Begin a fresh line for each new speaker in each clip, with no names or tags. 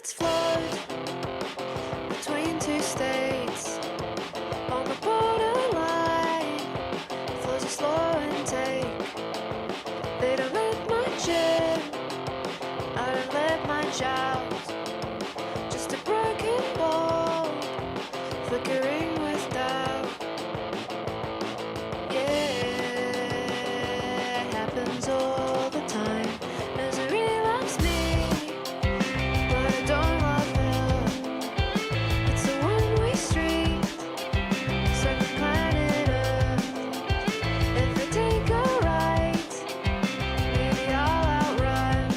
let's float between two states on the borderline. Flows are slow intake. They don't let much in. I don't let much out. Just a broken ball flickering with doubt. Yeah, it happens all the time. Misery loves me, but I don't love her. It's a one-way street, circling planet Earth. If I take a right, maybe I'll outrun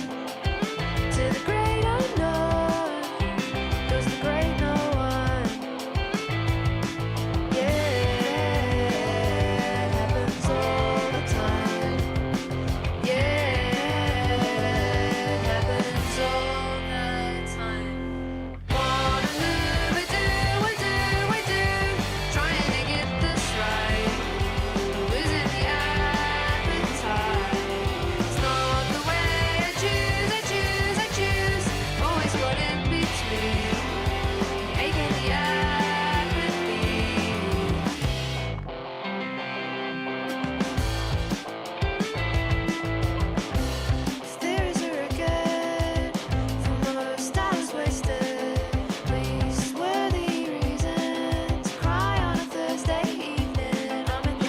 to the great unknown. Goes the great no one. Yeah, it happens all the time. Yeah, it happens all the time. Wanna move, we do, trying to get this right. Losing the appetite. It's not the way I choose. Always caught in between. The ache and the apathy. There's a regret for most hours wasted. Least worthy reason to cry on a Thursday evening. I'm in the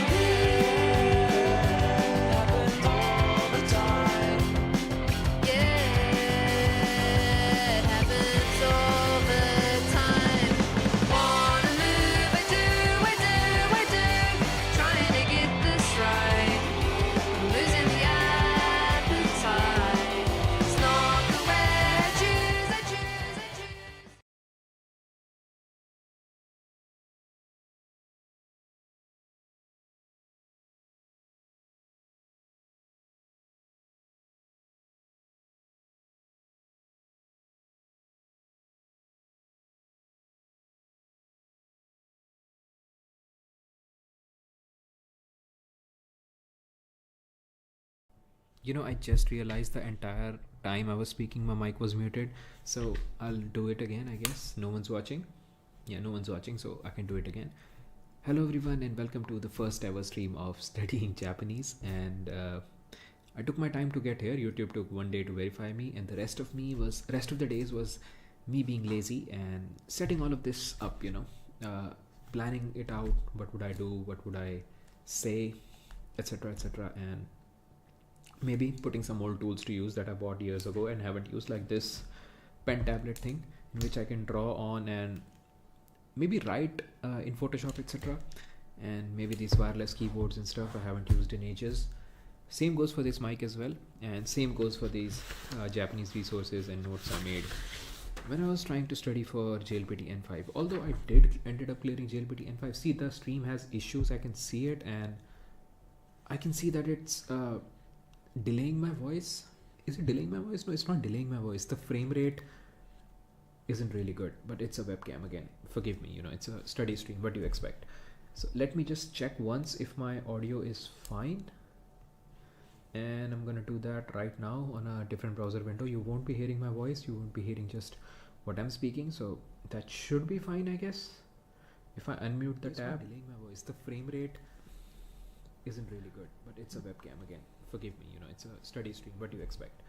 happens all the time. Yeah, it happens all the time. Wanna move, I do, trying to get this right. Losing the appetite. It's not the way I choose.
You know, I just realized the entire time I was speaking, my mic was muted. So I'll do it again, I guess. No one's watching. Yeah, no one's watching, so I can do it again. Hello, everyone, and welcome to the first ever stream of studying Japanese. And I took my time to get here. YouTube took one day to verify me, and the rest of the days was me being lazy and setting all of this up. Planning it out. What would I do? What would I say, etc., etc., and maybe putting some old tools to use that I bought years ago and haven't used, like this pen tablet thing in which I can draw on and maybe write in Photoshop, etc. And maybe these wireless keyboards and stuff I haven't used in ages. Same goes for this mic as well, and same goes for these Japanese resources and notes I made when I was trying to study for JLPT N5. Although I ended up clearing JLPT N5. See, the stream has issues. I can see it, and I can see that it's delaying my voice. Is it delaying my voice? No, it's not delaying my voice. The frame rate isn't really good, but it's a webcam again. Forgive me, it's a study stream. What do you expect? So let me just check once if my audio is fine. And I'm gonna do that right now on a different browser window. You won't be hearing my voice. You won't be hearing just what I'm speaking. So that should be fine, I guess. If I unmute the tab, delaying my voice. The frame rate isn't really good, but it's a webcam again. Forgive me, it's a study stream. What do you expect?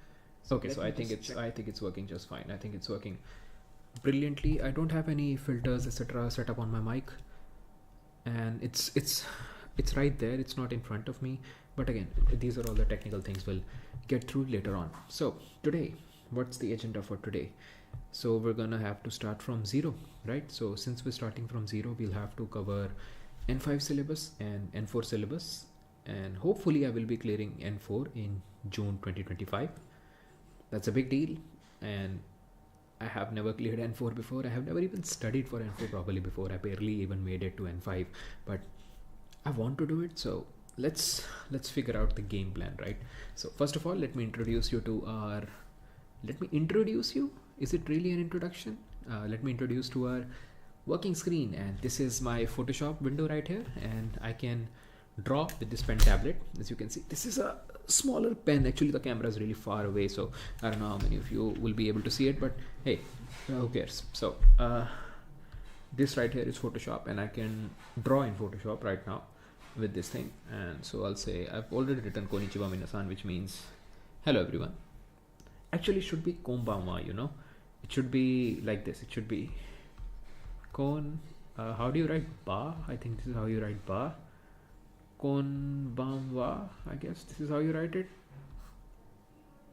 Okay, so I think it's working just fine. I think it's working brilliantly. I don't have any filters, etc. set up on my mic, and it's right there. It's not in front of me. But again, these are all the technical things we'll get through later on. So today, what's the agenda for today? So we're gonna have to start from zero, right? So since we're starting from zero, we'll have to cover N5 syllabus and N4 syllabus, and hopefully I will be clearing N4 in June 2025. That's a big deal, and I have never cleared N4 before. I have never even studied for N4 properly before. I barely even made it to N5, but I want to do it. So let's figure out the game plan, right? So first of all, let me introduce you. Is it really an introduction? Let me introduce to our working screen, and this is my Photoshop window right here, and I can draw with this pen tablet. As you can see, this is a smaller pen. Actually, the camera is really far away, so I don't know how many of you will be able to see it, but hey, who cares? So this right here is Photoshop, and I can draw in Photoshop right now with this thing. And so I'll say I've already written Konnichiwa minasan, which means hello everyone. Actually, it should be konbanwa, you know. It should be like this. It should be kon. How do you write ba? I think this is how you write ba. Konbanwa. I guess this is how you write it.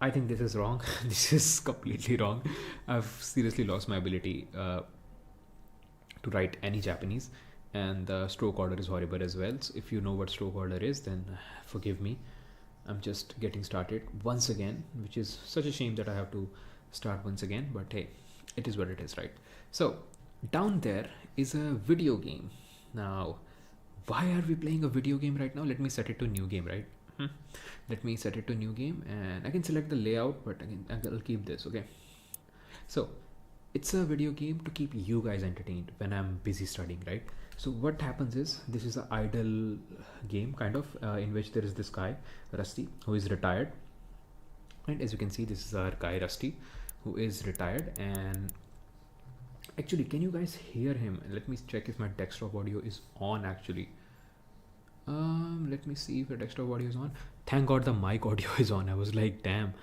I think this is wrong. This is completely wrong. I've seriously lost my ability to write any Japanese, and the stroke order is horrible as well. So if you know what stroke order is, then forgive me. I'm just getting started once again, which is such a shame that I have to start once again, but hey, it is what it is, right? So down there is a video game. Now, why are we playing a video game right now? Let me set it to new game, right? Let me set it to new game, and I can select the layout, but again, I'll keep this, okay? So it's a video game to keep you guys entertained when I'm busy studying, right? So what happens is, this is an idle game kind of in which there is this guy Rusty who is retired, and as you can see, this is our guy Rusty who is retired. And actually, can you guys hear him? Let me check if my desktop audio is on actually. Let me see if the desktop audio is on. Thank God the mic audio is on. I was like, damn,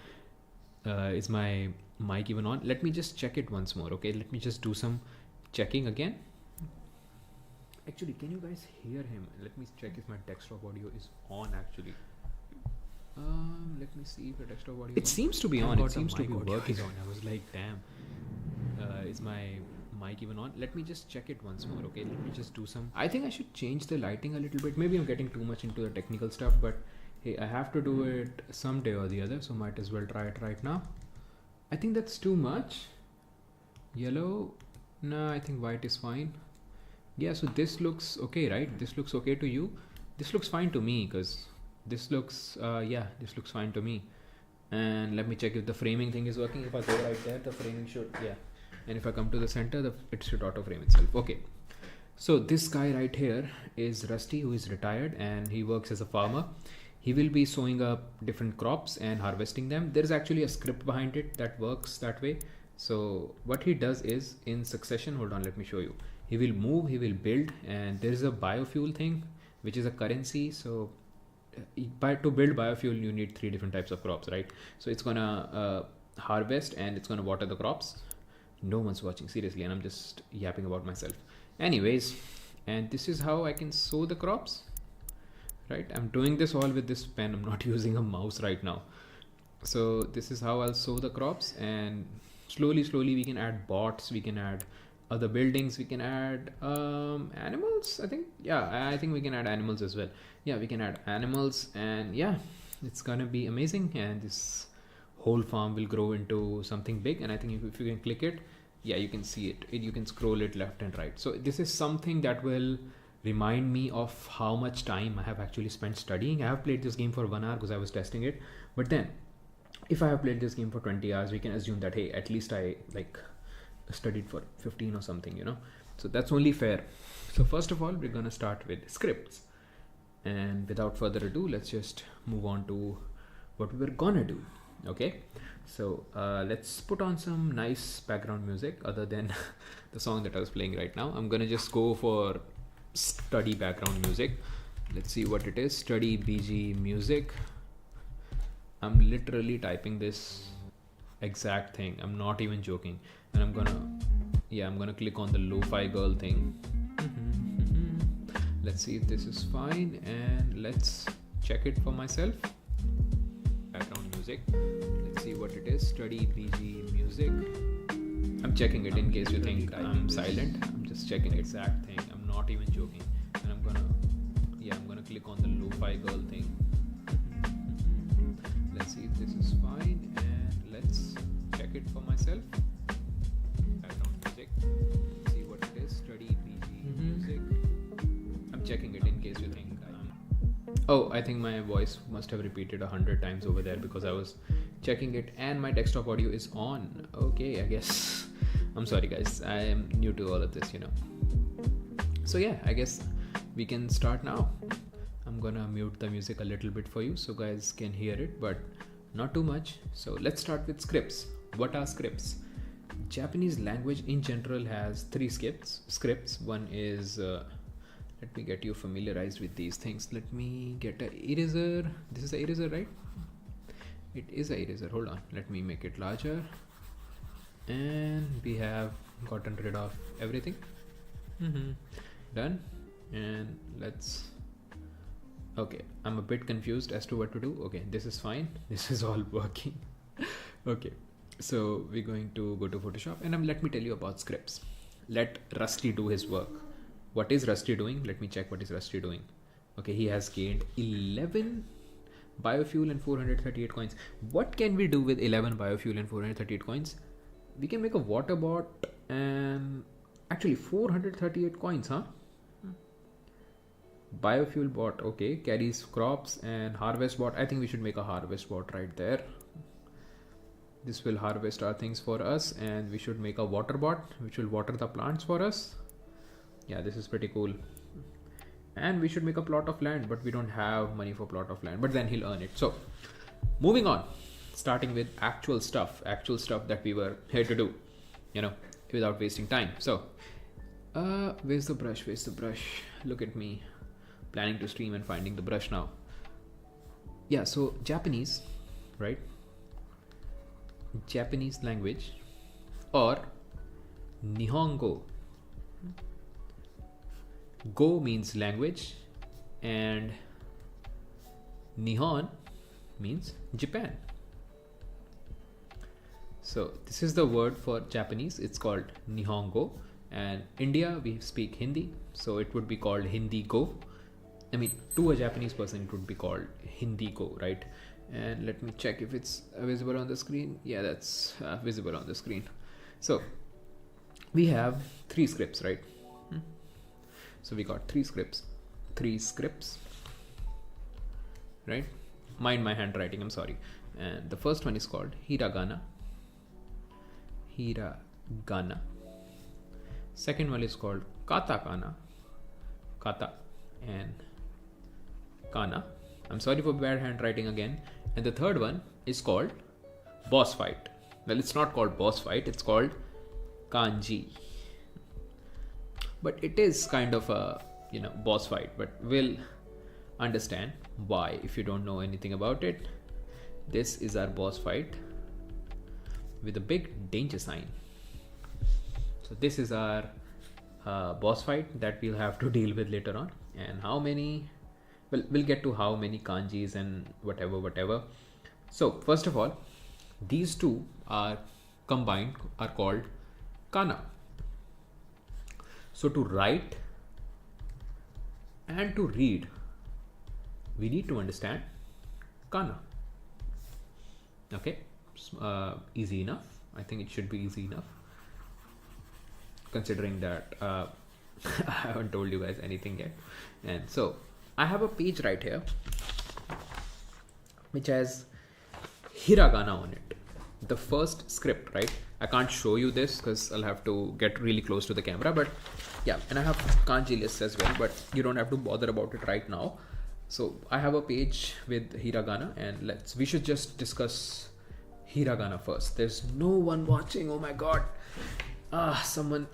is my mic even on? Let me just check it once more, okay? Let me just do some checking again. Actually, can you guys hear him? Let me check if my desktop audio is on actually. Let me see if the desktop audio is on. Seems to be on. It seems to be working on. I was like, damn, is my mic even on? Let me just check it once more, okay? Let me just do some. I think I should change the lighting a little bit. Maybe I'm getting too much into the technical stuff, but hey, I have to do it someday or the other, so might as well try it right now. I think that's too much. Yellow? No, I think white is fine. Yeah, so this looks okay, right? This looks okay to you. This looks fine to me, because this looks, yeah, this looks fine to me. And let me check if the framing thing is working. If I go right there, the framing should, yeah. And if I come to the center, it should auto frame itself. Okay. So this guy right here is Rusty, who is retired, and he works as a farmer. He will be sowing up different crops and harvesting them. There is actually a script behind it that works that way. So what he does is, in succession, hold on, let me show you. He will move, he will build, and there is a biofuel thing, which is a currency. So to build biofuel, you need 3 different types of crops, right? So it's gonna harvest, and it's gonna water the crops. No one's watching, seriously, and I'm just yapping about myself. Anyways, and this is how I can sow the crops, right? I'm doing this all with this pen. I'm not using a mouse right now. So this is how I'll sow the crops, and slowly we can add bots, we can add other buildings, we can add animals, I think. Yeah, I think we can add animals as well. Yeah, we can add animals, and yeah, it's gonna be amazing. And this whole farm will grow into something big, and I think if you can click it, yeah, you can see it. You can scroll it left and right. So this is something that will remind me of how much time I have actually spent studying. I have played this game for 1 hour because I was testing it, but then if I have played this game for 20 hours, we can assume that, hey, at least I like studied for 15 or something, you know. So that's only fair. So first of all, we're gonna start with scripts, and without further ado, let's just move on to what we were gonna do. Okay, so let's put on some nice background music other than the song that I was playing right now. I'm gonna just go for study background music. Let's see what it is. Study BG music. I'm literally typing this exact thing. I'm not even joking. And I'm gonna click on the lo-fi girl thing. Let's see if this is fine, and let's check it for myself. Background music. Let's see what it is. Study BG music. I'm checking it in case you think I'm silent. I'm just checking the exact thing. I'm not even joking. And I'm gonna click on the lo-fi girl thing. Let's see if this is fine, and let's check it for myself. Background music. Let's see what it is. Study BG music. I'm checking it in case you think oh, I think my voice must have repeated 100 times over there because I was checking it, and my desktop audio is on. Okay, I guess. I'm sorry guys, I am new to all of this, you know. So yeah, I guess we can start now. I'm I'm gonna mute the music a little bit for you so guys can hear it, but not too much. So let's start with scripts. What are scripts? Japanese language in general has three scripts. One is let me get you familiarized with these things. Let me get a eraser. This is the eraser, right? It is a eraser. Hold on, let me make it larger. And we have gotten rid of everything. Done. And let's, okay, I'm a bit confused as to what to do. Okay, this is fine. This is all working. Okay, so we're going to go to Photoshop and let me tell you about scripts. Let Rusty do his work. What is Rusty doing? Let me check what is Rusty doing. Okay, he has gained 11 biofuel and 438 coins. What can we do with 11 biofuel and 438 coins? We can make a water bot and actually 438 coins, huh? Biofuel bot, okay, carries crops, and harvest bot. I think we should make a harvest bot right there. This will harvest our things for us, and we should make a water bot which will water the plants for us. Yeah, this is pretty cool. And we should make a plot of land, but we don't have money for plot of land, but then he'll earn it. So moving on, starting with actual stuff that we were here to do, you know, without wasting time. So where's the brush? Look at me planning to stream and finding the brush now. Yeah, so Japanese, right? Japanese language, or Nihongo. Go means language and Nihon means Japan. So this is the word for Japanese. It's called Nihongo, and India we speak Hindi, so it would be called Hindi Go. I mean, to a Japanese person it would be called Hindi Go, right? And let me check if it's visible on the screen. Yeah, that's visible on the screen. So we have three scripts, right? So we got three scripts, right? Mind my handwriting, I'm sorry. And the first one is called Hiragana. Second one is called Katakana. Kata and Kana. I'm sorry for bad handwriting again. And the third one is called boss fight. Well, it's not called boss fight, it's called Kanji. But it is kind of a, you know, boss fight, but we'll understand why if you don't know anything about it. This is our boss fight with a big danger sign. So this is our boss fight that we'll have to deal with later on. And how many, well, we'll get to how many kanjis and whatever. So first of all, these two are combined, are called kana. So to write and to read, we need to understand kana. Okay, easy enough. I think it should be easy enough, considering that I haven't told you guys anything yet. And so I have a page right here which has hiragana on it, the first script, right? I can't show you this because I'll have to get really close to the camera, but yeah, and I have kanji lists as well, but you don't have to bother about it right now. So I have a page with hiragana, and we should just discuss hiragana first. There's no one watching, oh my god. Someone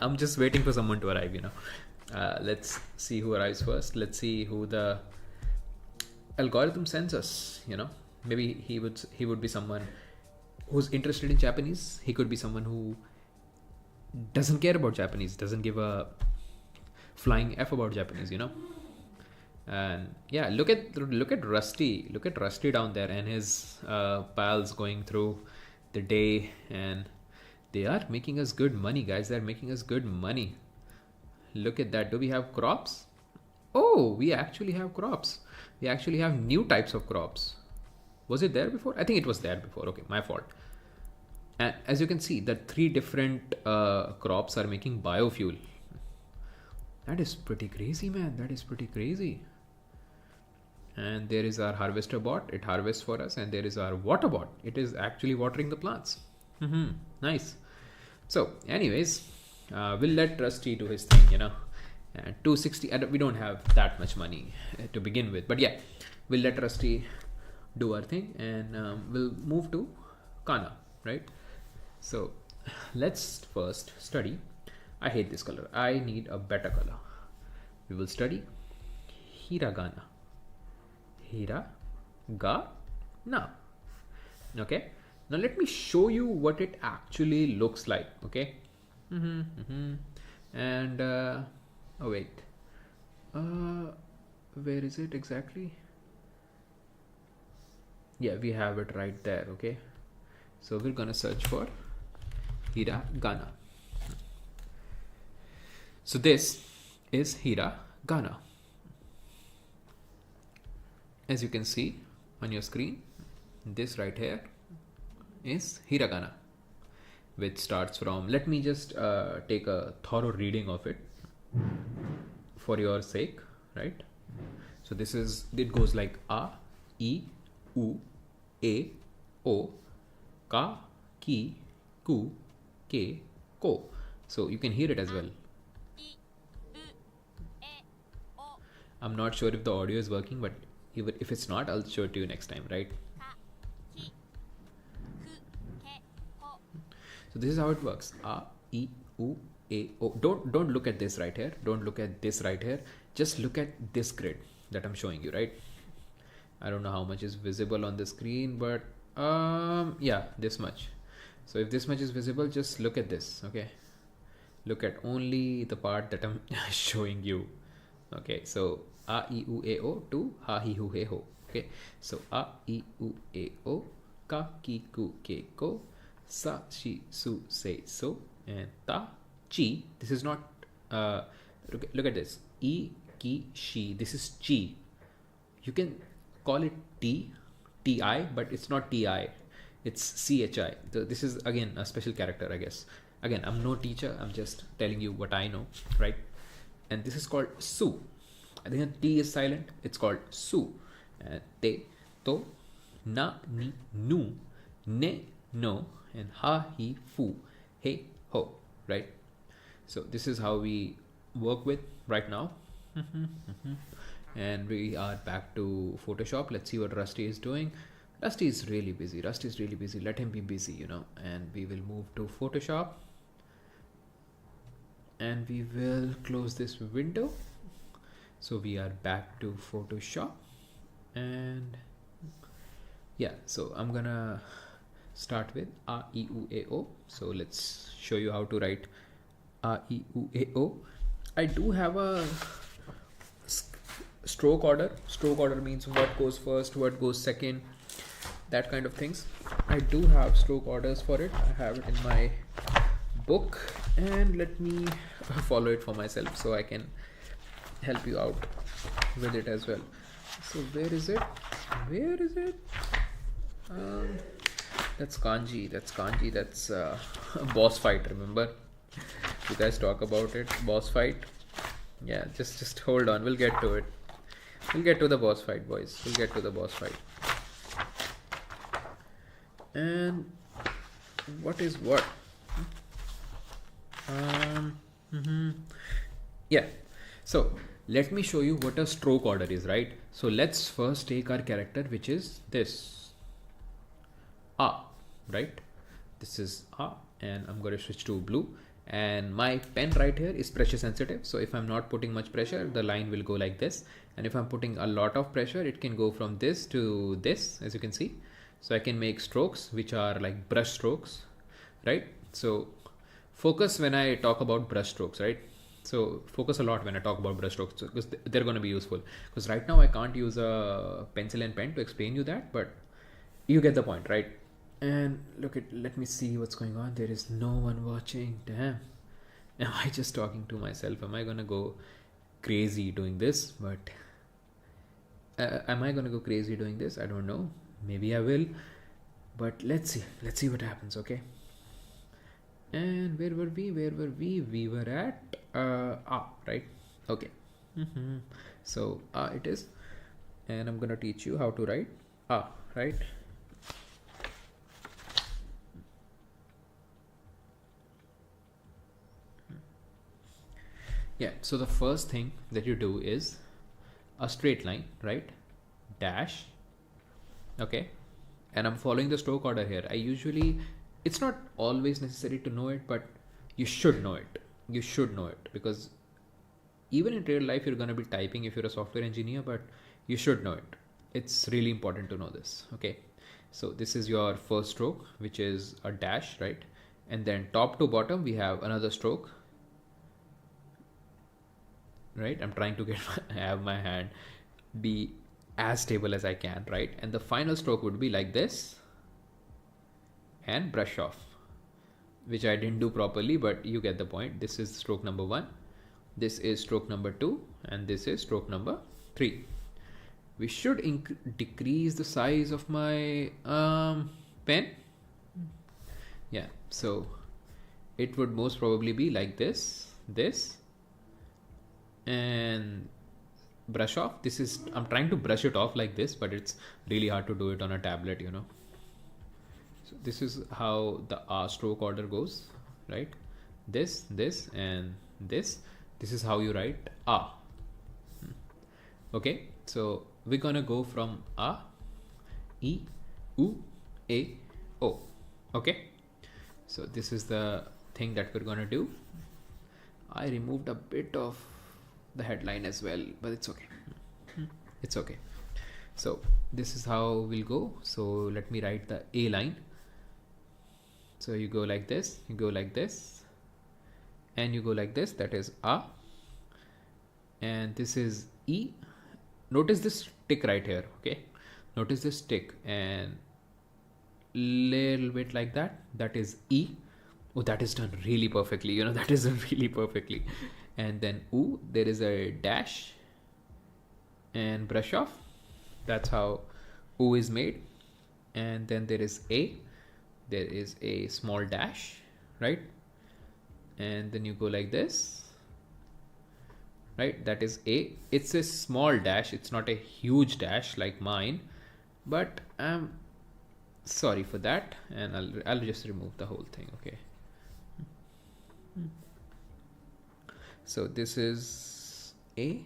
I'm just waiting for someone to arrive, you know. Let's see who arrives first. Let's see who the algorithm sends us, you know. Maybe he would be someone who's interested in Japanese. He could be someone who doesn't care about Japanese, doesn't give a flying F about Japanese, you know. And yeah, look at Rusty. Look at Rusty down there and his pals going through the day, and they are making us good money, guys. They're making us good money. Look at that. Do we have crops? Oh, we actually have crops. We actually have new types of crops. Was it there before? I think it was there before. Okay, my fault. And as you can see, the three different crops are making biofuel. That is pretty crazy, man. That is pretty crazy. And there is our harvester bot. It harvests for us. And there is our water bot. It is actually watering the plants. Nice. So anyways, we'll let Rusty do his thing, you know. and 260. We don't have that much money to begin with, but yeah, we'll let Rusty do our thing, and we'll move to Kana, right? So let's first study. I hate this color. I need a better color. We will study hiragana. Hiragana. Okay. Now let me show you what it actually looks like. Okay. And oh wait. Where is it exactly? Yeah, we have it right there. Okay. So we're gonna search for hiragana. So this is hiragana. As you can see on your screen, this right here is hiragana, which starts from, let me just take a thorough reading of it for your sake, right? So this is, it goes like a, I, U, A, O, Ka, Ki, Ku, Ke, Ko. So you can hear it as well. I'm not sure if the audio is working, but even if it's not, I'll show it to you next time, right? So this is how it works. A, I, U, A, O. Don't look at this right here. Don't look at this right here. Just look at this grid that I'm showing you, right? I don't know how much is visible on the screen, but yeah, this much. So if this much is visible, just look at this, okay? Look at only the part that I'm showing you. Okay, so A, I, U, A, O to Ha, Hi, Hu, He, Ho. Okay, so A, I, U, A, O, Ka, Ki, Ku, Ke, Ko, Sa, Shi, Su, Se, So, and Ta, Chi. This is not, look at this. I, Ki, Shi. This is Chi. You can call it T, Ti, but it's not Ti. It's CHI. So this is again a special character, I guess. Again, I'm no teacher. I'm just telling you what I know, right? And this is called Su. I think T is silent. It's called Su. Te, To, Na, Ni, Nu, Ne, No, and Ha, Hi, Fu, He, Ho, right? So this is how we work with right now. And we are back to Photoshop. Let's see what Rusty is doing. Rusty is really busy. Let him be busy, you know. And we will move to Photoshop. And we will close this window. So we are back to Photoshop. And yeah, so I'm gonna start with A, I, U, A, O. So let's show you how to write A, I, U, A, O. I do have a stroke order. Stroke order means what goes first, what goes second, that kind of things. I do have stroke orders for it. I have it in my book, and let me follow it for myself so I can help you out with it as well. So where is it? That's kanji. That's boss fight. Remember, you guys talk about it. Boss fight. Yeah, just hold on. We'll get to it. We'll get to the boss fight, boys. We'll get to the boss fight. And what is what? Yeah. So let me show you what a stroke order is, right? So let's first take our character, which is this A, right? This is A, and I'm going to switch to blue. And my pen right here is pressure sensitive. So if I'm not putting much pressure, the line will go like this. And if I'm putting a lot of pressure, it can go from this to this, as you can see. So I can make strokes, which are like brush strokes, right? So focus when I talk about brush strokes, right? So focus a lot when I talk about brush strokes, because they're going to be useful. Because right now I can't use a pencil and pen to explain you that, but you get the point, right? And let me see what's going on. There is no one watching. Damn. Am I just talking to myself? Am I going to go crazy doing this? But am I going to go crazy doing this? I don't know. Maybe I will. But let's see what happens, okay? And where were we? We were at A, right? Okay. So A it is. And I'm going to teach you how to write A, right? Yeah, so the first thing that you do is a straight line, right? Dash, okay? And I'm following the stroke order here. I usually, it's not always necessary to know it, but you should know it. You should know it because even in real life, you're going to be typing if you're a software engineer, but you should know it. It's really important to know this, okay? So this is your first stroke, which is a dash, right? And then top to bottom, we have another stroke, right? I'm trying to get have my hand be as stable as I can, right? And the final stroke would be like this and brush off, which I didn't do properly, but you get the point. This is stroke number 1, this is stroke number 2, and this is stroke number 3. We should decrease the size of my pen. Yeah, so it would most probably be like this, and brush off. This is, I'm trying to brush it off like this, but it's really hard to do it on a tablet, you know. So this is how the stroke order goes, right? This, and this. This is how you write A. Okay, so we're gonna go from A, E, U, A, O. Okay, so this is the thing that we're gonna do. I removed a bit of the headline as well, but it's okay. It's okay. So this is how we'll go. So let me write the A line. So you go like this, you go like this, and you go like this. That is A. And this is E. Notice this tick right here, okay? Notice this tick and little bit like that. That is E. Oh, that is done really perfectly. You know, that is done really perfectly. And then U, there is a dash and brush off. That's how U is made. And then there is A. There is a small dash, right? And then you go like this, right? That is A. It's a small dash. It's not a huge dash like mine, but I'm sorry for that. And I'll just remove the whole thing, okay? So this is A.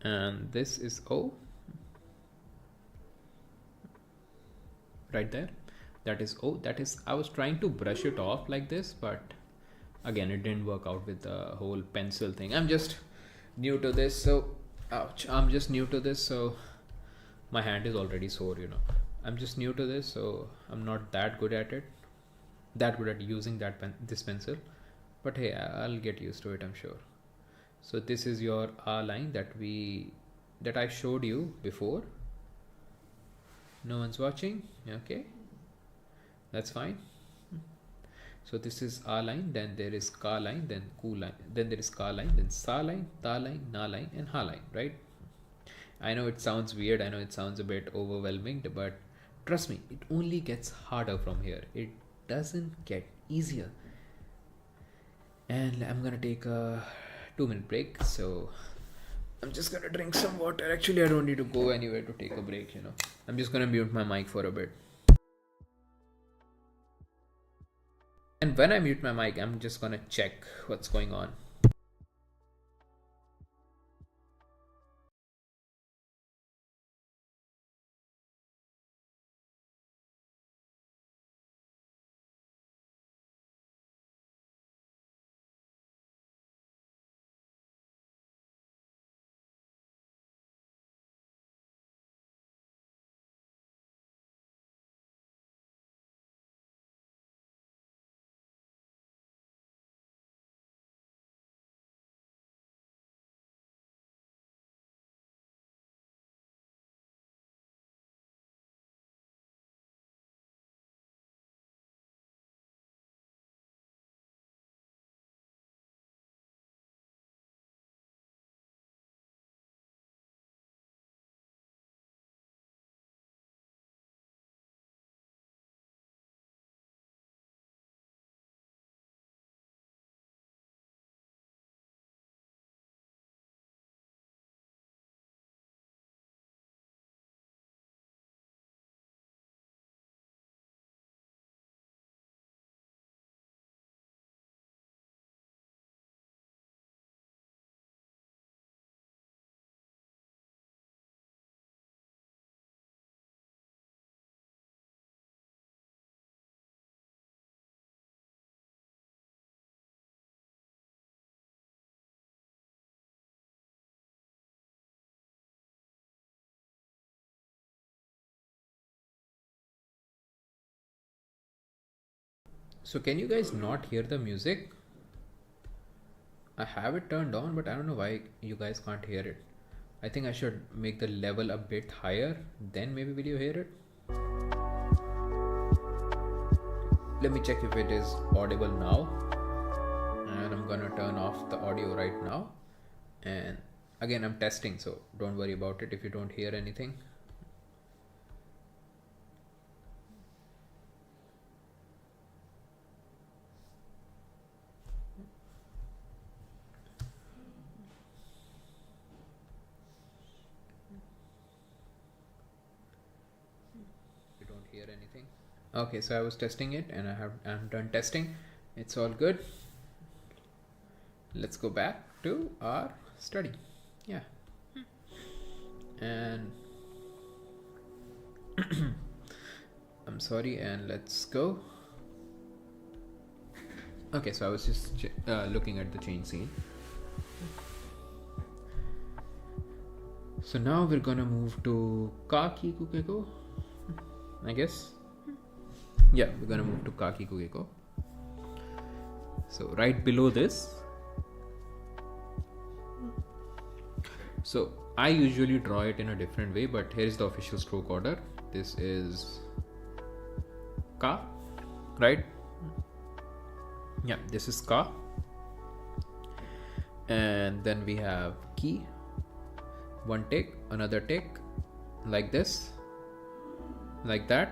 And this is O. Right there. That is O. That is, I was trying to brush it off like this, but again, it didn't work out with the whole pencil thing. I'm just new to this, so ouch. I'm just new to this, so my hand is already sore, you know. I'm just new to this, so I'm not that good at it, that good at using this pencil. But hey, I'll get used to it, I'm sure. So this is your R line that I showed you before. No one's watching, okay? That's fine. So this is R line, then there is Ka line, then Ku line, then there is Ka line, then Sa line, Ta line, Na line, and Ha line, right? I know it sounds weird, I know it sounds a bit overwhelming, but trust me, it only gets harder from here. It doesn't get easier. And I'm gonna take a 2-minute break, so I'm just gonna drink some water. Actually, I don't need to go anywhere to take a break, you know. I'm just gonna mute my mic for a bit. And when I mute my mic, I'm just gonna check what's going on. So can you guys not hear the music? I have it turned on, but I don't know why you guys can't hear it. I think I should make the level a bit higher, then maybe will you hear it? Let me check if it is audible now. And I'm gonna turn off the audio right now. And again, I'm testing, so don't worry about it if you don't hear anything. You don't hear anything. Okay, so I was testing it and I'm done testing. It's all good. Let's go back to our study. Yeah. And I'm sorry, and let's go. Okay, so I was just looking at the change scene. So now we're gonna move to Kaki Kukeko, I guess. Yeah, we're gonna move to Kaki Kukeko. So right below this. So I usually draw it in a different way, but here is the official stroke order. This is Ka, right? Yeah, this is Ka. And then we have Ki. One tick, another tick, like this, like that.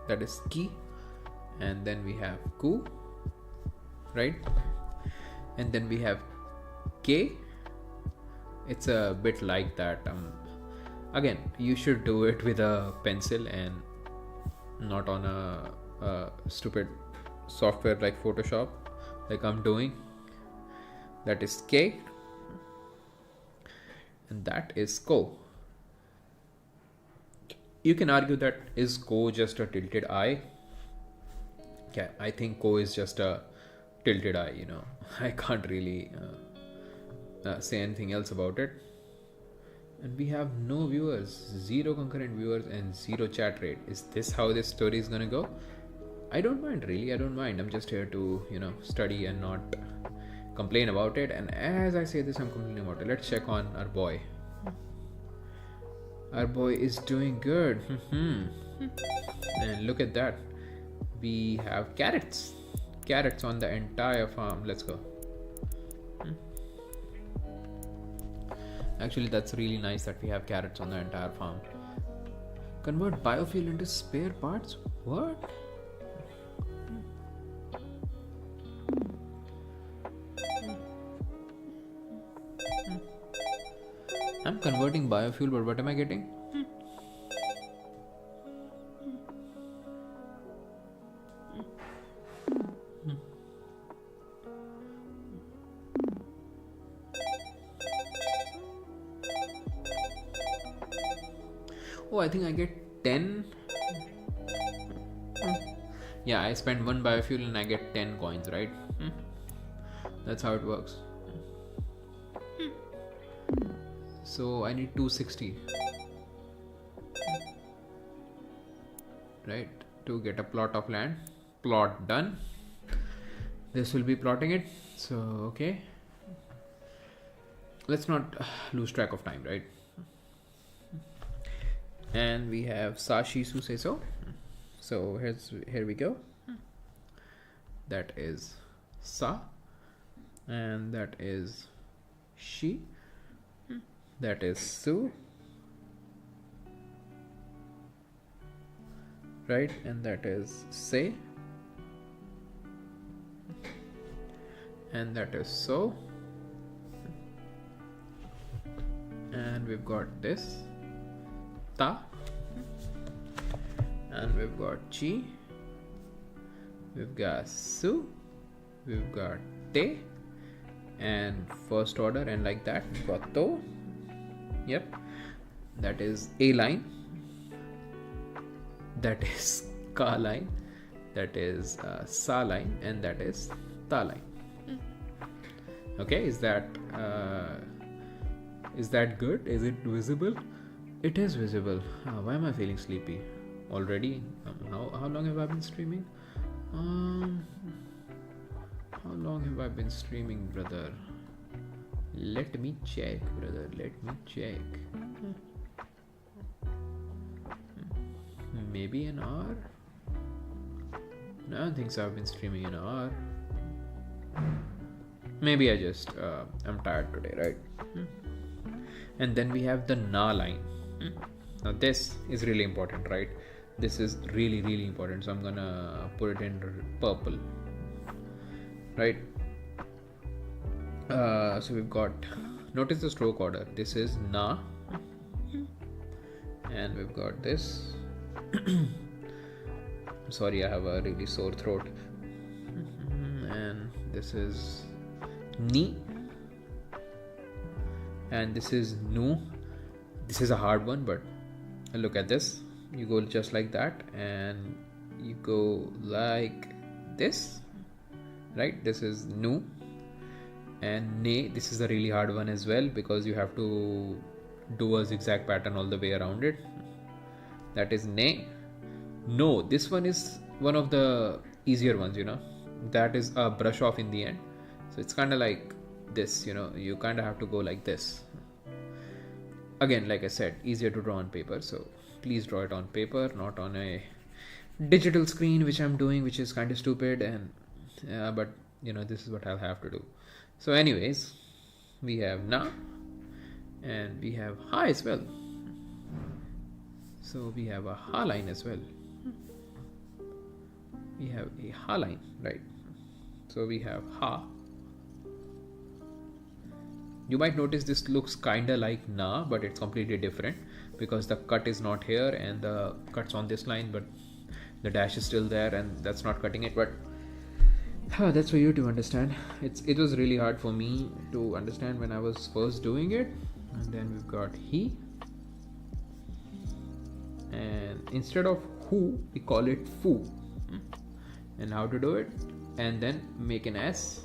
That is Ki. And then we have Ku, right? And then we have K. It's a bit like that. Again, you should do it with a pencil and not on a stupid software like Photoshop, like I'm doing. That is K. And that is Ko. You can argue that is Ko just a tilted I? Yeah, I think Ko is just a tilted I, you know. I can't really say anything else about it. And we have no viewers, 0 concurrent viewers and 0 chat rate. Is this how this story is gonna go? I don't mind, really. I don't mind. I'm just here to, you know, study and not complain about it. And as I say this, I'm complaining about it. Let's check on our boy. Our boy is doing good. And look at that. We have carrots. Carrots on the entire farm. Let's go. Actually, that's really nice that we have carrots on the entire farm. Convert biofuel into spare parts? What? I'm converting biofuel, but what am I getting? Oh, I think I get 10. Yeah, I spend 1 biofuel and I get 10 coins, right? That's how it works. So I need 260, right, to get a plot of land. Plot done. This will be plotting it. So okay, let's not lose track of time, right? And we have Sashi Su say so. So here we go. That is Sa, and that is She. That is Su, right? And that is Se, and that is So, and we've got this Ta, and we've got Chi, we've got Su, we've got Te, and first order, and like that we've got To. Yep, that is A line, that is Ka line, that is Sa line, and that is Ta line. Okay, is that good? Is it visible? It is visible. Why am I feeling sleepy already? How long have I been streaming? Um, how long have I been streaming, brother? Let me check, brother. Let me check. Maybe an hour? No, I don't think so. I've been streaming an hour. Maybe I'm tired today, right? And then we have the na line. Now this is really important, right? This is really, really important. So I'm gonna put it in purple, right? So we've got, notice the stroke order. This is na, and we've got this. Sorry, I have a really sore throat. And this is ni, and this is nu. This is a hard one, but look at this. You go just like that, and you go like this, right? This is nu. And ne, this is a really hard one as well, because you have to do a zigzag pattern all the way around it. That is ne. No, this one is one of the easier ones, that is a brush off in the end. So it's kind of like this, you kind of have to go like this. Again, like I said, easier to draw on paper, so please draw it on paper, not on a digital screen, which I'm doing, which is kind of stupid. And but this is what I'll have to do. So anyways, we have na, and we have ha as well. So we have a ha line as well. We have a ha line, right? So we have ha. You might notice this looks kinda like na, but it's completely different, because the cut is not here and the cut's on this line, but the dash is still there, and that's not cutting it. But that's for you to understand. It was really hard for me to understand when I was first doing it. And then we've got he, and instead of who, we call it fu. And how to do it? And then make an S,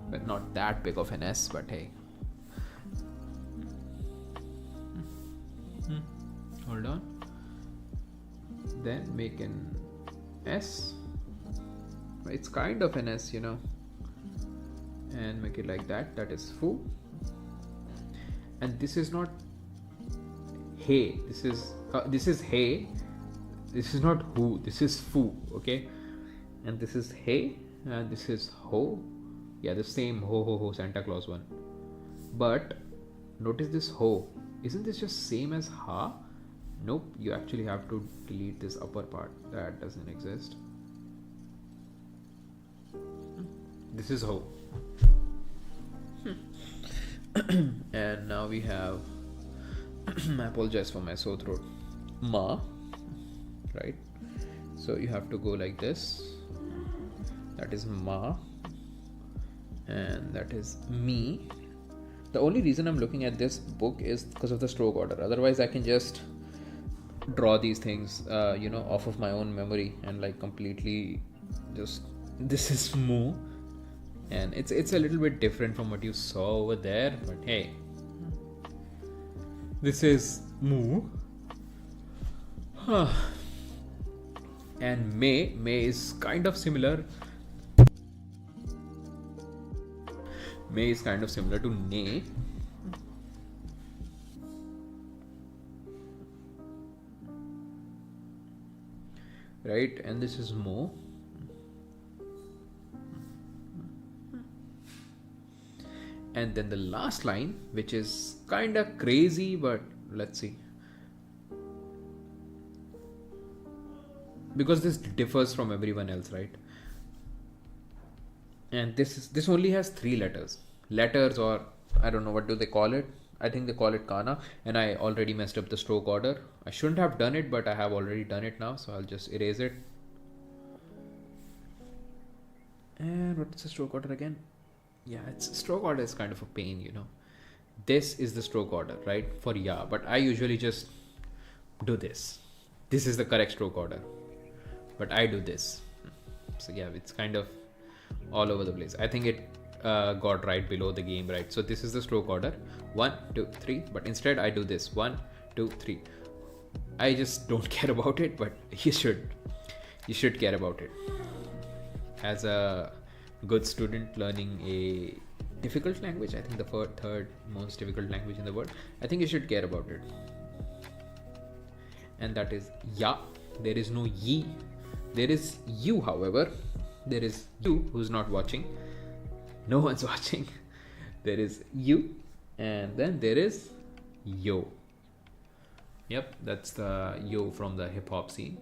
but not that big of an S, but hey. Hold on. Then make an S. It's kind of an S, and make it like that. That is fu. And this is not hey. This is hey. This is not who. This is fu. Okay. And this is hey, and this is ho. Yeah, the same ho ho ho Santa Claus one. But notice this ho. Isn't this just same as ha? Nope. You actually have to delete this upper part. That doesn't exist. This is ho. And now we have I apologize for my sore throat. Ma, right? So you have to go like this. That is ma, and that is me. The only reason I'm looking at this book is because of the stroke order. Otherwise, I can just draw these things, off of my own memory, and like completely just, this is mu, and it's a little bit different from what you saw over there. But hey, this is mu. And May is kind of similar. May is kind of similar to Ne. Right? And this is Mo. And then the last line, which is kind of crazy, but let's see. Because this differs from everyone else, right? And this only has 3 letters, or I don't know, what do they call it? I think they call it kana. And I already messed up the stroke order. I shouldn't have done it, but I have already done it now, so I'll just erase it. And what's the stroke order again? Yeah, stroke order is kind of a pain, This is the stroke order, right? For ya, but I usually just do this. This is the correct stroke order, but I do this. So yeah, it's kind of all over the place. I think it got right below the game, right? So this is the stroke order, 1 2 3, but instead I do this 1 2 3. I just don't care about it, but you should care about it. as a good student learning a difficult language, I think the third most difficult language in the world, I think you should care about it. And that is ya. There is no ye. There is you, however. There is you who's not watching. No one's watching. There is you, and then there is yo. Yep, that's the yo from the hip hop scene.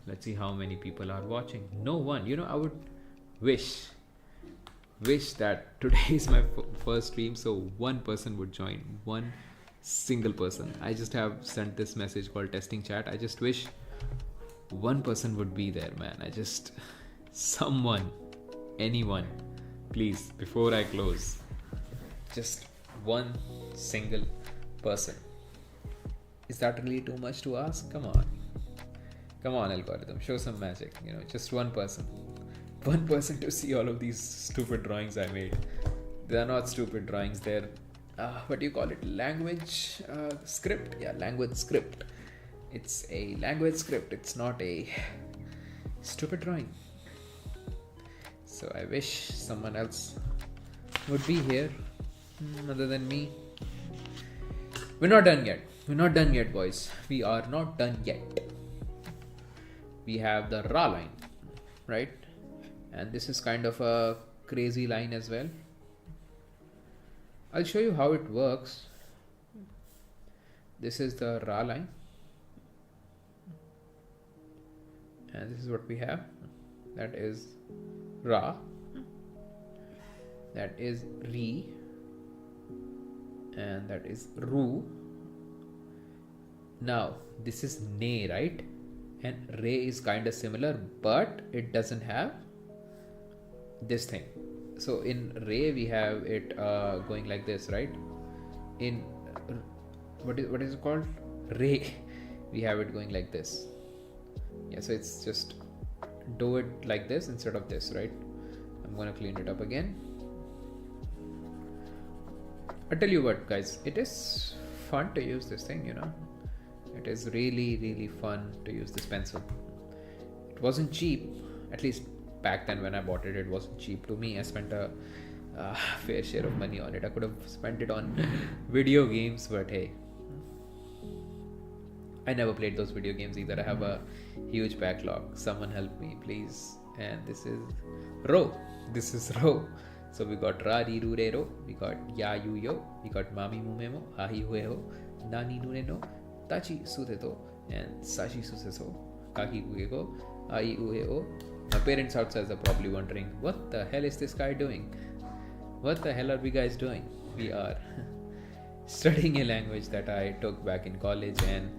Let's see how many people are watching. No one. You know, I would wish that today is my first stream, so one person would join. One single person. I just have sent this message called testing chat. I just wish one person would be there, man. Someone, anyone, please, before I close, just one single person. Is that really too much to ask? Come on, algorithm, show some magic. You know, just one person to see all of these stupid drawings I made. They are not stupid drawings, they're what do you call it, language script. Yeah, language script. It's a language script, it's not a stupid drawing. So I wish someone else would be here other than me. We're not done yet, boys. We are not done yet. We have the ra line, right? And this is kind of a crazy line as well. I'll show you how it works. This is the ra line, and this is what we have. That is ra, that is re, and that is ru. Now this is ne, right? And re is kind of similar, but it doesn't have this thing. So in re we have it going like this, right? In what is it called, re, we have it going like this. Yeah, so it's just do it like this instead of this, right? I'm gonna clean it up again. I tell you what, guys, it is fun to use this thing, you know. It is really fun to use this pencil. It wasn't cheap, at least back then when I bought it. It wasn't cheap to me. I spent a fair share of money on it. I could have spent it on video games, but hey, I never played those video games either. I have a huge backlog. Someone help me, please. And this is ro. So we got ra, ri, ru, re, ro. We got ya, yu, yo. We got mami, mu, me, mo. Ha, hi, hue, ho. Nani, nu, ne, no. Tachi, su, te, to. And sashi, su, se, so. Kaki, gue, go. Ai, ue, o. My parents outside are probably wondering, what the hell is this guy doing? What the hell are we guys doing? We are studying a language that I took back in college, and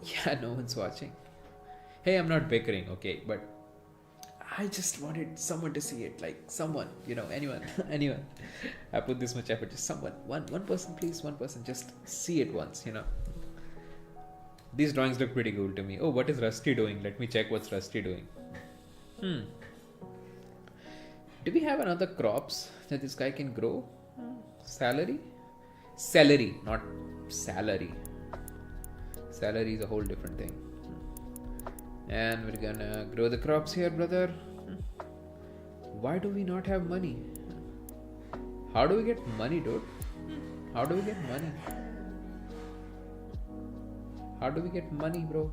yeah, no one's watching. Hey, I'm not bickering, okay, but I just wanted someone to see it, like someone, you know, anyone. I put this much effort, just someone, one person, please, one person, just see it once, you know. These drawings look pretty cool to me. Oh, what is Rusty doing? Let me check what's Rusty doing. Do we have another crops that this guy can grow? Celery, not salary. Salary is a whole different thing. And we're gonna grow the crops here, brother. Why do we not have money? How do we get money, dude? How do we get money? How do we get money, bro?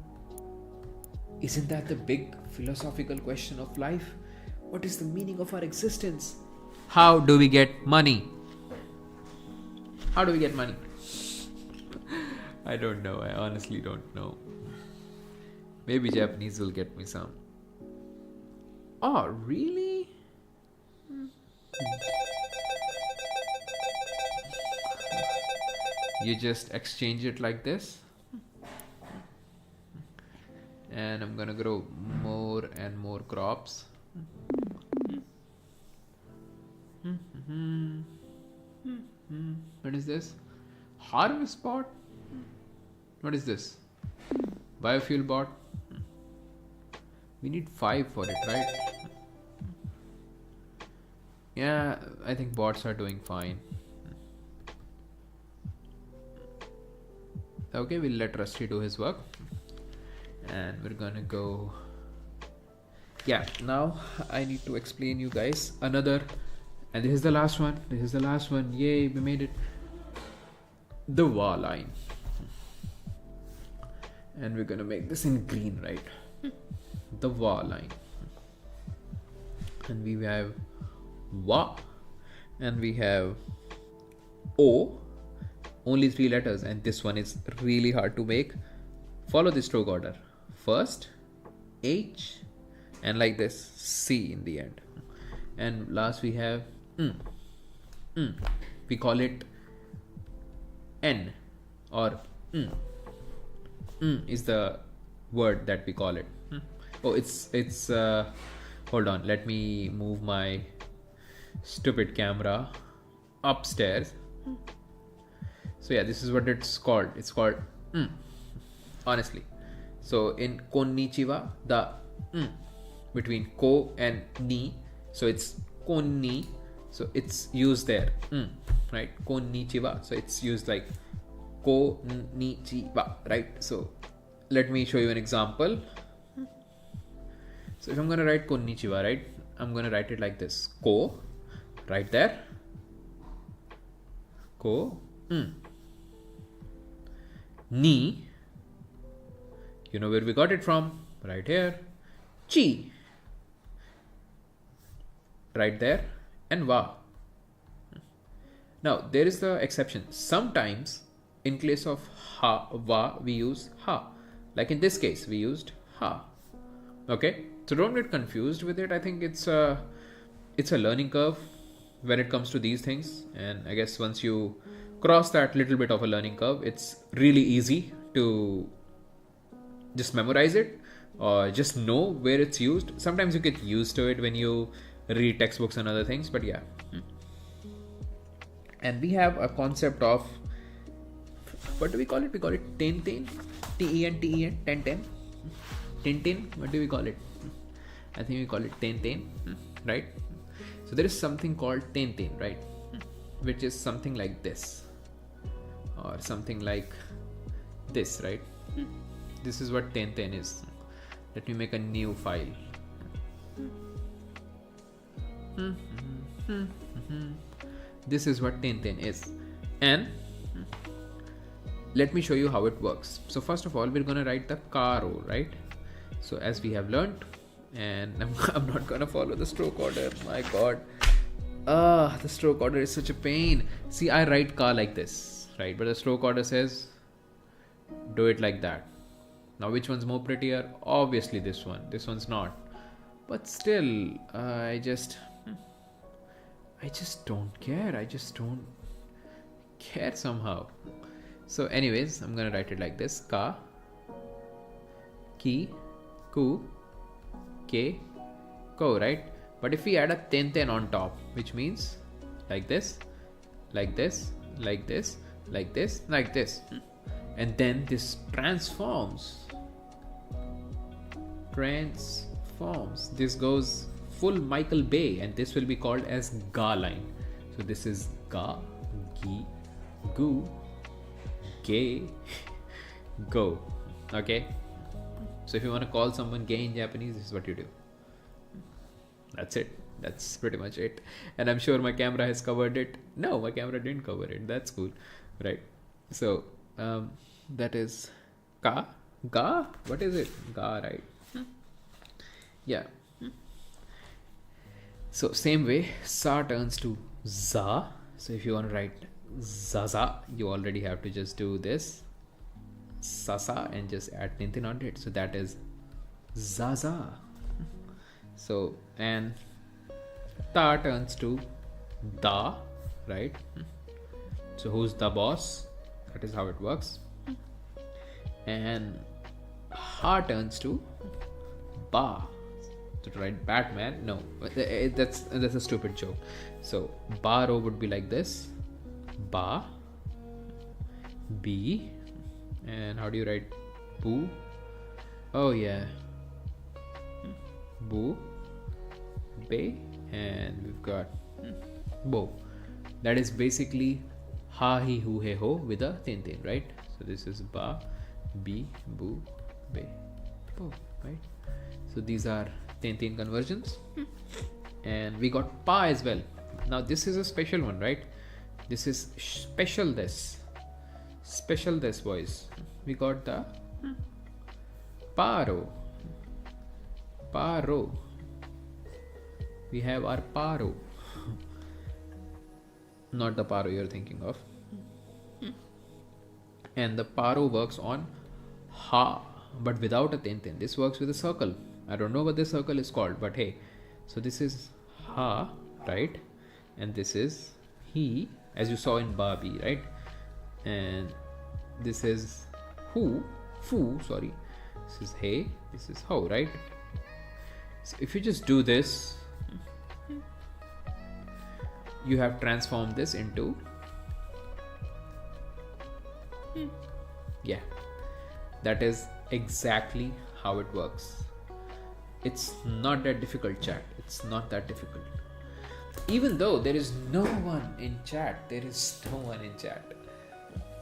Isn't that the big philosophical question of life? What is the meaning of our existence? How do we get money? How do we get money? I don't know. I honestly don't know. Maybe Japanese will get me some. Oh, really? You just exchange it like this. And I'm gonna grow more and more crops. What is this? Harvest bot? What is this? Biofuel bot? We need 5 for it, right? Yeah, I think bots are doing fine. Okay, we'll let Rusty do his work. And we're gonna go Yeah, now I need to explain you guys another, and this is the last one. This is the last one. Yay, we made it. The wa line. And we're gonna make this in green, right? The wa line. And we have wa, and we have o, only 3 letters, and this one is really hard to make. Follow the stroke order. First H, and like this C in the end, and last we have we call it N, or is the word that we call it. Oh, it's hold on, let me move my stupid camera upstairs. So yeah, this is what it's called. It's called honestly. So in konnichiwa, the between ko and ni, so it's konni, so it's used there, right? Konnichiwa, so it's used like konnichiwa, right? So let me show you an example. So if I'm gonna write konnichiwa, right, I'm gonna write it like this: ko, right there, ko, ni, you know where we got it from, right here, chi, right there, and wa. Now there is the exception. Sometimes in place of ha, va, we use ha. Like in this case, we used ha. Okay, so don't get confused with it. I think it's a learning curve when it comes to these things, and I guess once you cross that little bit of a learning curve, it's really easy to just memorize it or just know where it's used. Sometimes you get used to it when you read textbooks and other things, but yeah. And we have a concept of, what do we call it? We call it ten-ten, T-E-N, ten-ten. Tintin, what do we call it? I think we call it ten-ten, right? So there is something called ten-ten, right? Which is something like this, or something like this, right? This is what ten-ten is. Let me make a new file. This is what ten-ten is. And let me show you how it works. So first of all, we're gonna write the karo, right? So as we have learned, and I'm not gonna follow the stroke order. My God, the stroke order is such a pain. See, I write ka like this, right? But the stroke order says do it like that. Now, which one's more prettier? Obviously, this one. This one's not. But still, I just don't care. I just don't care somehow. So anyways, I'm gonna write it like this: ka, ki, ku, ke, ko, right? But if we add a ten-ten on top, which means like this, like this, like this, like this, like this, and then this transforms. This goes full Michael Bay, and this will be called as ga line. So this is ga, gi, gu, gay, go. Okay, so if you want to call someone gay in Japanese, this is what you do. That's it. That's pretty much it. And I'm sure my camera has covered it. No, my camera didn't cover it. That's cool, right? So that is ka, ga. What is it? Ga, right? Yeah. So same way, sa turns to za. So if you want to write zaza, you already have to just do this sasa and just add tintin on it. So that is zaza. So, and ta turns to da, right? So who's the boss? That is how it works. And ha turns to ba. So to write Batman, no, that's a stupid joke. So ba-ro would be like this: ba, b, and how do you write boo? Oh yeah, boo, be, and we've got bo. That is basically ha, he, hu, he, ho with a tin, right? So this is ba, b, boo, be, bo, right? So these are 10 conversions. And we got pa as well. Now this is a special one, right? This is special this boys. We got the paro. We have our paro. Not the paro you're thinking of. And the paro works on ha, but without a 10. This works with a circle. I don't know what this circle is called, but hey, so this is ha, right? And this is he, as you saw in Barbie, right? And this is fu, sorry. This is hey, this is how, right? So if you just do this, you have transformed this into yeah, that is exactly how it works. It's not that difficult, chat. It's not that difficult. Even though there is no one in chat,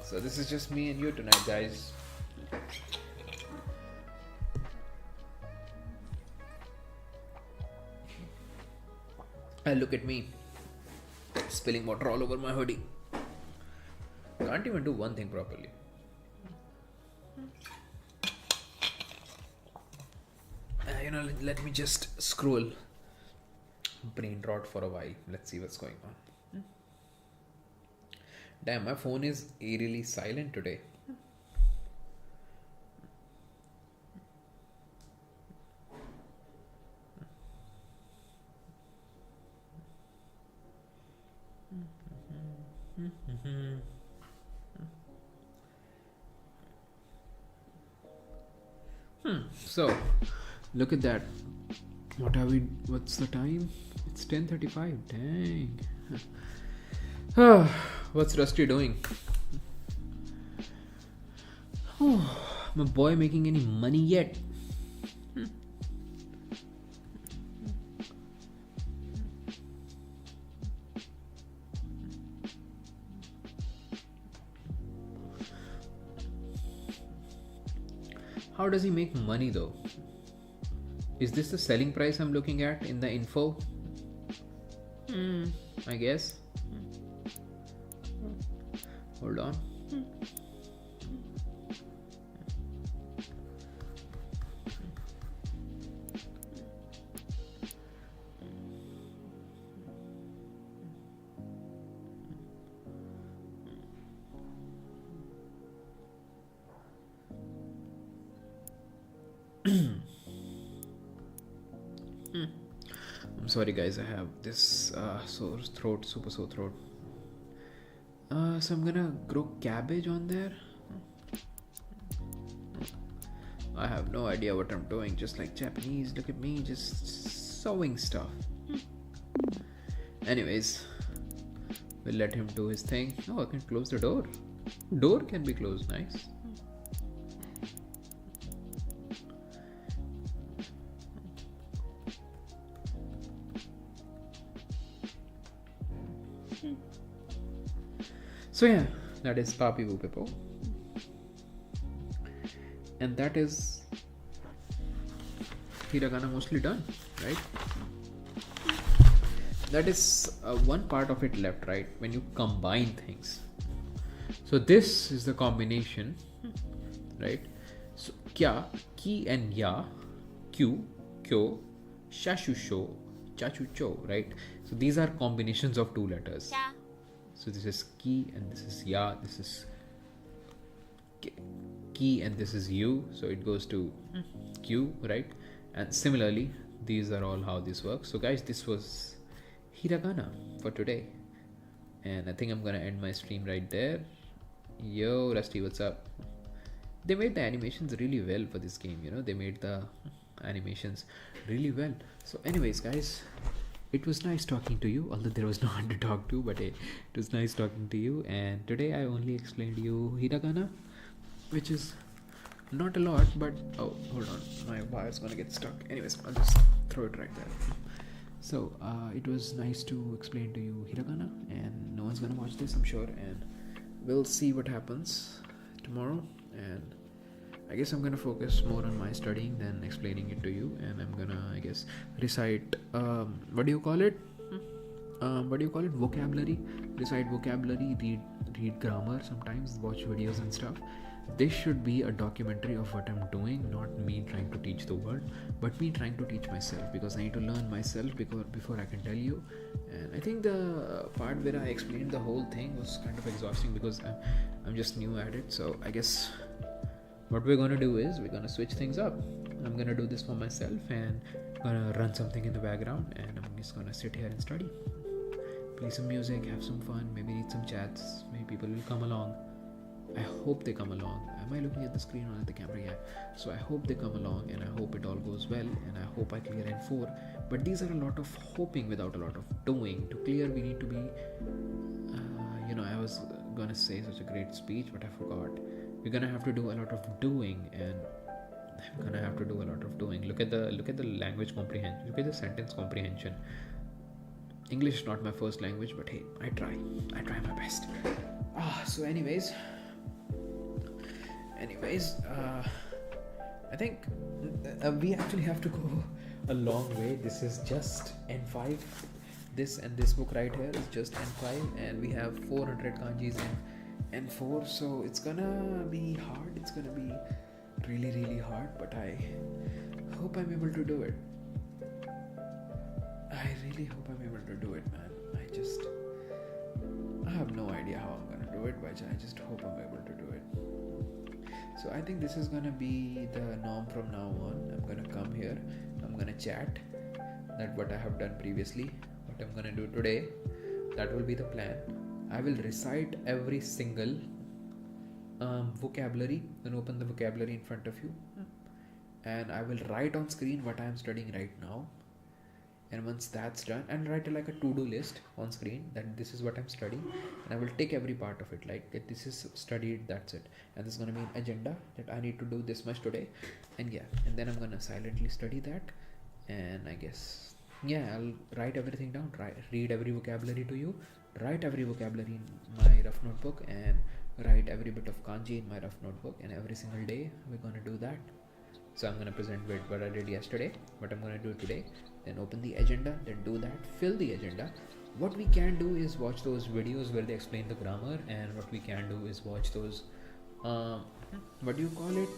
So this is just me and you tonight, guys. And look at me, spilling water all over my hoodie. Can't even do one thing properly. Let me just scroll brain rot for a while. Let's see what's going on. Damn, my phone is eerily silent today. So, look at that. What's the time? It's 10:35. Dang. What's Rusty doing? My boy making any money yet? How does he make money though? Is this the selling price I'm looking at in the info? I guess. Hold on. I'm sorry guys, I have this super sore throat. So I'm gonna grow cabbage on there. I have no idea what I'm doing, just like Japanese. Look at me, just sewing stuff. Anyways, we'll let him do his thing. Oh, I can close the door. Door can be closed, nice. So yeah, that is Papi Wupepo. And that is hiragana mostly done, right? That is one part of it left, right? When you combine things. So this is the combination, right? So kya, ki and ya, kyu, kyo, shashu sho, chachu cho, right? So these are combinations of two letters.
Yeah.
So this is ki and this is ya, this is ki and this is you, so it goes to q, right? And similarly, these are all how this works. So guys, this was hiragana for today, and I think I'm gonna end my stream right there. Yo Rusty, what's up? They made the animations really well for this game, they made the animations really well. So anyways guys, it was nice talking to you, although there was no one to talk to, but hey, it was nice talking to you. And today I only explained you hiragana, which is not a lot, but oh, hold on, my wire's gonna get stuck. Anyways, I'll just throw it right there. So it was nice to explain to you hiragana, and no one's gonna watch this, I'm sure, and we'll see what happens tomorrow. And I guess I'm gonna focus more on my studying than explaining it to you, and I'm gonna, I guess, recite. What do you call it? What do you call it? Vocabulary. Recite vocabulary. Read grammar. Sometimes watch videos and stuff. This should be a documentary of what I'm doing, not me trying to teach the world, but me trying to teach myself, because I need to learn myself before I can tell you. And I think the part where I explained the whole thing was kind of exhausting because I'm just new at it. So I guess what we're gonna do is we're gonna switch things up. I'm gonna do this for myself and gonna run something in the background, and I'm just gonna sit here and study, play some music, have some fun, maybe read some chats. Maybe people will come along. I hope they come along. Am I looking at the screen or at the camera? Yeah. So I hope they come along, and I hope it all goes well, and I hope I clear N4. But these are a lot of hoping without a lot of doing. To clear, we need to be. I was gonna say such a great speech, but I forgot. We're gonna have to do a lot of doing, and I'm gonna have to do a lot of doing. Look at the language comprehension. Look at the sentence comprehension. English is not my first language, but hey, I try my best. So anyways, I think we actually have to go a long way. This is just N5. This book right here is just N5, and we have 400 kanjis in N4, so it's gonna be hard. It's gonna be really, really hard, but I hope I'm able to do it. I really hope I'm able to do it, man. I have no idea how I'm gonna do it, but I just hope I'm able to do it. So I think this is gonna be the norm from now on. I'm gonna come here, I'm gonna chat, that what I have done previously, what I'm gonna do today. That will be the plan. I will recite every single vocabulary, then open the vocabulary in front of you, and I will write on screen what I am studying right now. And once that's done, I'll write like a to-do list on screen that this is what I'm studying, and I will take every part of it, like this is studied, that's it. And this is going to be an agenda that I need to do this much today, and then I'm going to silently study that. And I guess I'll write everything down, read every vocabulary to you, write every vocabulary in my rough notebook, and write every bit of kanji in my rough notebook. And every single day we're going to do that. So I'm going to present with what I did yesterday, what I'm going to do today, then open the agenda, then do that, fill the agenda. What we can do is watch those videos where they explain the grammar, and what we can do is watch those, what do you call it?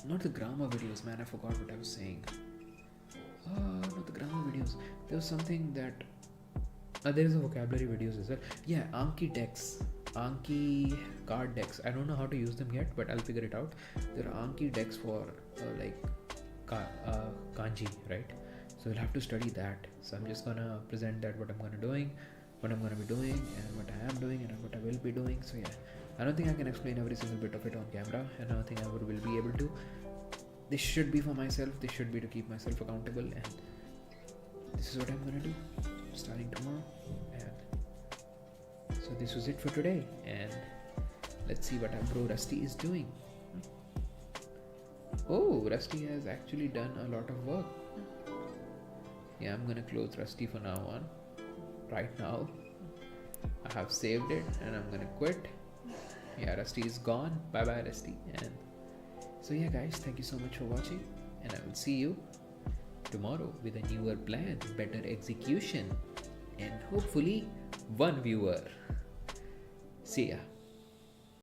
Not the grammar videos, man, I forgot what I was saying. Not the grammar videos. There was something that, there is a vocabulary videos as well. Yeah, Anki card decks. I don't know how to use them yet, but I'll figure it out. There are Anki decks for kanji, right? So we'll have to study that. So I'm just gonna present that what I'm gonna be doing, and what I am doing, and what I will be doing. So I don't think I can explain every single bit of it on camera, and I don't think I will be able to. This should be for myself. This should be to keep myself accountable, and this is what I'm gonna do starting tomorrow. And so this was it for today, and let's see what our bro Rusty is doing. Oh, Rusty has actually done a lot of work. I'm gonna close Rusty for now on. Right now, I have saved it, and I'm gonna quit. Rusty is gone. Bye bye, Rusty. And so guys, thank you so much for watching, and I will see you tomorrow with a newer plan, better execution, and hopefully one viewer. See ya.